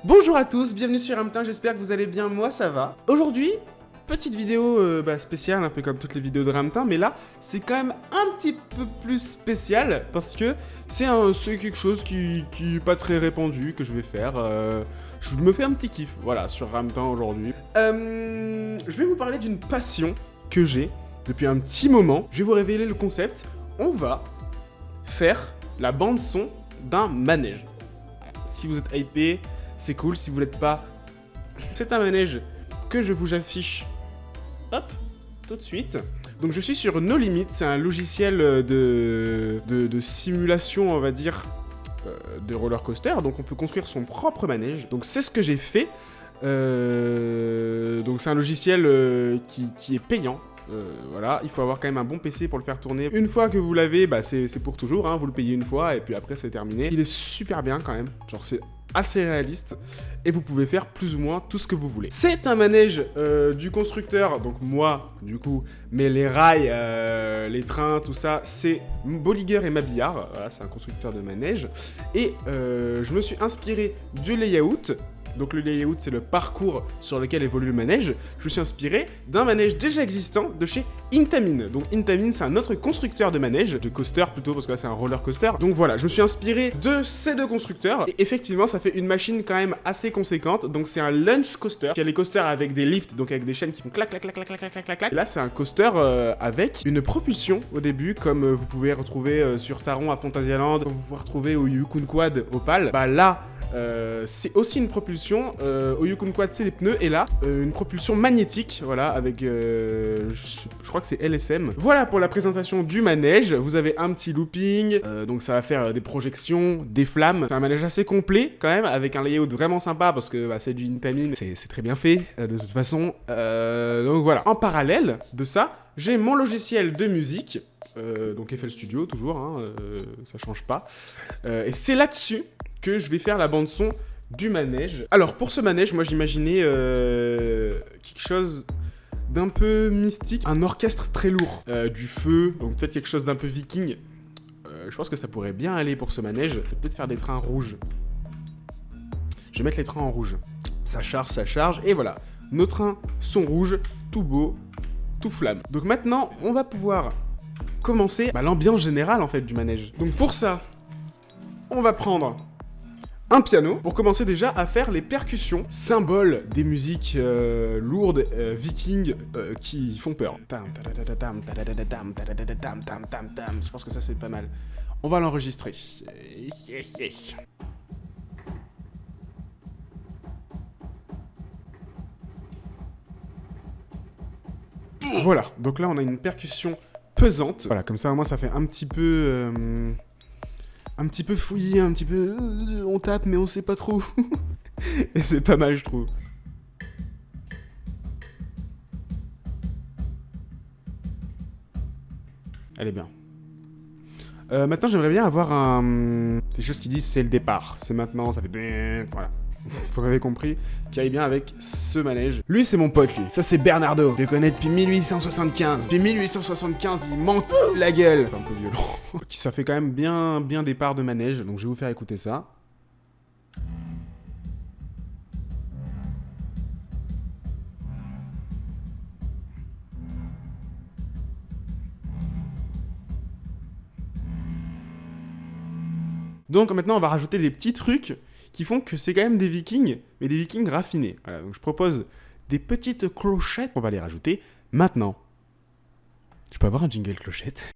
Bonjour à tous, bienvenue sur Ramtin, j'espère que vous allez bien, moi ça va. Aujourd'hui, petite vidéo spéciale, un peu comme toutes les vidéos de Ramtin, mais là, c'est quand même un petit peu plus spécial, parce que c'est quelque chose qui est pas très répandu, que je vais faire. Je me fais un petit kiff, voilà, sur Ramtin aujourd'hui. Je vais vous parler d'une passion que j'ai depuis un petit moment. Je vais vous révéler le concept. On va faire la bande son d'un manège. Si vous êtes hypé, c'est cool. Si vous l'êtes pas, c'est un manège que je vous affiche. Hop, tout de suite. Donc je suis sur No Limit, c'est un logiciel de simulation, on va dire, de roller coaster. Donc on peut construire son propre manège. Donc c'est ce que j'ai fait. Donc c'est un logiciel qui est payant. Voilà, il faut avoir quand même un bon PC pour le faire tourner. Une fois que vous l'avez, bah c'est pour toujours, hein, vous le payez une fois et puis après c'est terminé. Il est super bien quand même, genre c'est assez réaliste et vous pouvez faire plus ou moins tout ce que vous voulez. C'est un manège du constructeur, donc moi du coup, mais les rails, les trains, tout ça, c'est Bolliger et Mabillard, voilà, c'est un constructeur de manège. Et je me suis inspiré du layout. Donc le layout, c'est le parcours sur lequel évolue le manège. Je me suis inspiré d'un manège déjà existant de chez Intamin. Donc Intamin, c'est un autre constructeur de manège, de coaster plutôt, parce que là c'est un roller coaster. Donc voilà, je me suis inspiré de ces deux constructeurs. Et effectivement, ça fait une machine quand même assez conséquente. Donc c'est un lunch coaster, qui a les coasters avec des lifts, donc avec des chaînes qui font clac clac clac clac clac clac clac clac. Et là c'est un coaster avec une propulsion au début, comme vous pouvez retrouver sur Taron à Phantasialand, comme vous pouvez retrouver au Yukon Quad au PAL. Bah là, c'est aussi une propulsion. Au Yukon Quad, c'est les pneus. Et là, une propulsion magnétique. Voilà, avec. Je crois que c'est LSM. Voilà pour la présentation du manège. Vous avez un petit looping. Donc, ça va faire des projections, des flammes. C'est un manège assez complet, quand même, avec un layout vraiment sympa. Parce que bah, c'est du Intamin. C'est très bien fait, de toute façon. Donc, voilà. En parallèle de ça, j'ai mon logiciel de musique. Donc FL Studio, toujours, hein, ça change pas. Et c'est là-dessus que je vais faire la bande son du manège. Alors pour ce manège, moi j'imaginais quelque chose d'un peu mystique, un orchestre très lourd, du feu, donc peut-être quelque chose d'un peu viking. Je pense que ça pourrait bien aller pour ce manège. Je vais peut-être faire des trains rouges. Je vais mettre les trains en rouge. Ça charge, et voilà. Nos trains sont rouges, tout beau, tout flamme. Donc maintenant, on va pouvoir commencer l'ambiance générale en fait du manège. Donc pour ça, on va prendre un piano pour commencer déjà à faire les percussions, symbole des musiques lourdes, vikings, qui font peur. Je pense que ça c'est pas mal. On va l'enregistrer. Voilà, donc là on a une percussion pesante. Voilà, comme ça au moins ça fait un petit peu fouillis, un petit peu... on tape mais on sait pas trop. Et c'est pas mal je trouve. Elle est bien. Maintenant j'aimerais bien avoir des choses qui disent c'est le départ. C'est maintenant, ça fait... Voilà. Vous avez compris, qui aille bien avec ce manège. Lui, c'est mon pote, lui. Ça, c'est Bernardo. Je le connais depuis 1875. Depuis 1875, il manque la gueule. C'est un peu violent. Ça fait quand même bien départ de manège, donc je vais vous faire écouter ça. Donc maintenant, on va rajouter des petits trucs qui font que c'est quand même des vikings, mais des vikings raffinés. Voilà, donc je propose des petites clochettes. On va les rajouter maintenant. Je peux avoir un jingle clochette?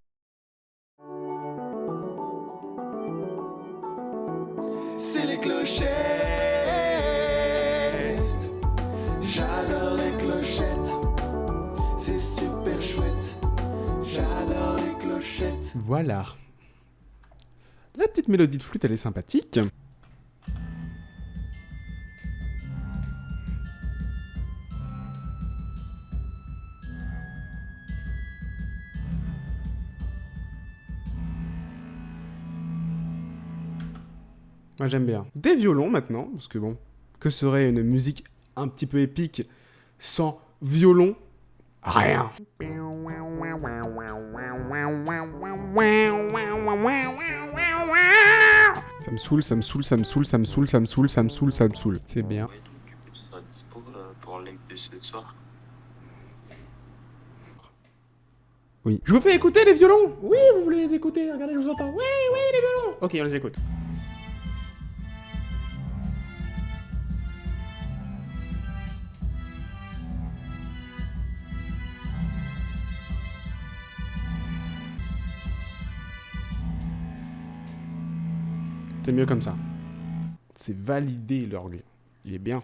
C'est les clochettes. J'adore les clochettes. C'est super chouette. J'adore les clochettes. Voilà. La petite mélodie de flûte, elle est sympathique. Moi j'aime bien. Des violons maintenant, parce que bon, que serait une musique un petit peu épique sans violon? Rien. Ça me saoule, ça me saoule, ça me saoule, ça me saoule, ça me saoule, ça me saoule, ça me saoule. C'est bien. Ouais, donc du coup, tu seras dispo pour le live de ce soir. Oui. Je vous fais écouter les violons. Oui, vous voulez les écouter. Regardez, je vous entends. Oui, oui, les violons. Ok, on les écoute. C'est mieux comme ça. C'est validé l'orgue. Il est bien.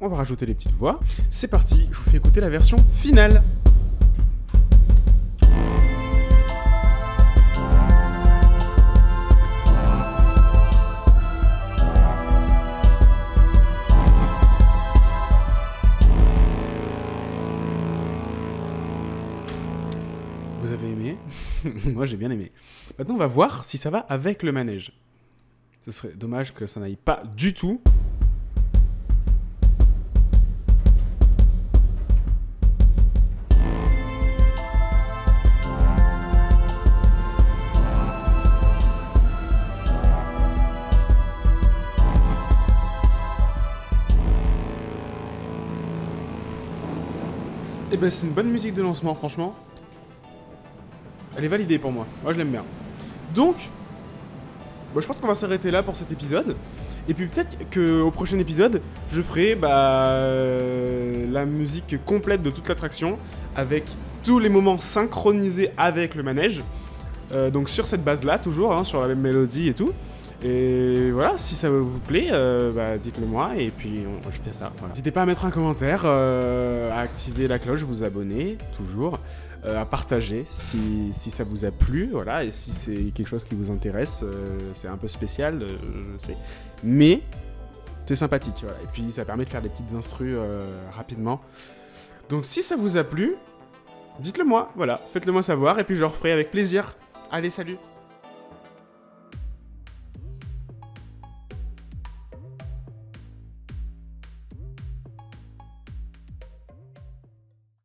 On va rajouter les petites voix. C'est parti, je vous fais écouter la version finale. Vous avez aimé? Moi j'ai bien aimé. Maintenant on va voir si ça va avec le manège. Ce serait dommage que ça n'aille pas du tout. Et ben c'est une bonne musique de lancement franchement. Elle est validée pour moi. Moi je l'aime bien. Donc, je pense qu'on va s'arrêter là pour cet épisode. Et puis peut-être qu'au prochain épisode, je ferai la musique complète de toute l'attraction avec tous les moments synchronisés avec le manège. Donc sur cette base-là, toujours, hein, sur la même mélodie et tout. Et voilà, si ça vous plaît, dites-le moi et puis je fais ça. Voilà. N'hésitez pas à mettre un commentaire, à activer la cloche, vous abonner, toujours. À partager si ça vous a plu, voilà, et si c'est quelque chose qui vous intéresse, c'est un peu spécial, je sais, mais c'est sympathique, voilà, et puis ça permet de faire des petites instrus rapidement. Donc si ça vous a plu, dites-le moi, voilà, faites-le moi savoir, et puis je le referai avec plaisir. Allez, salut!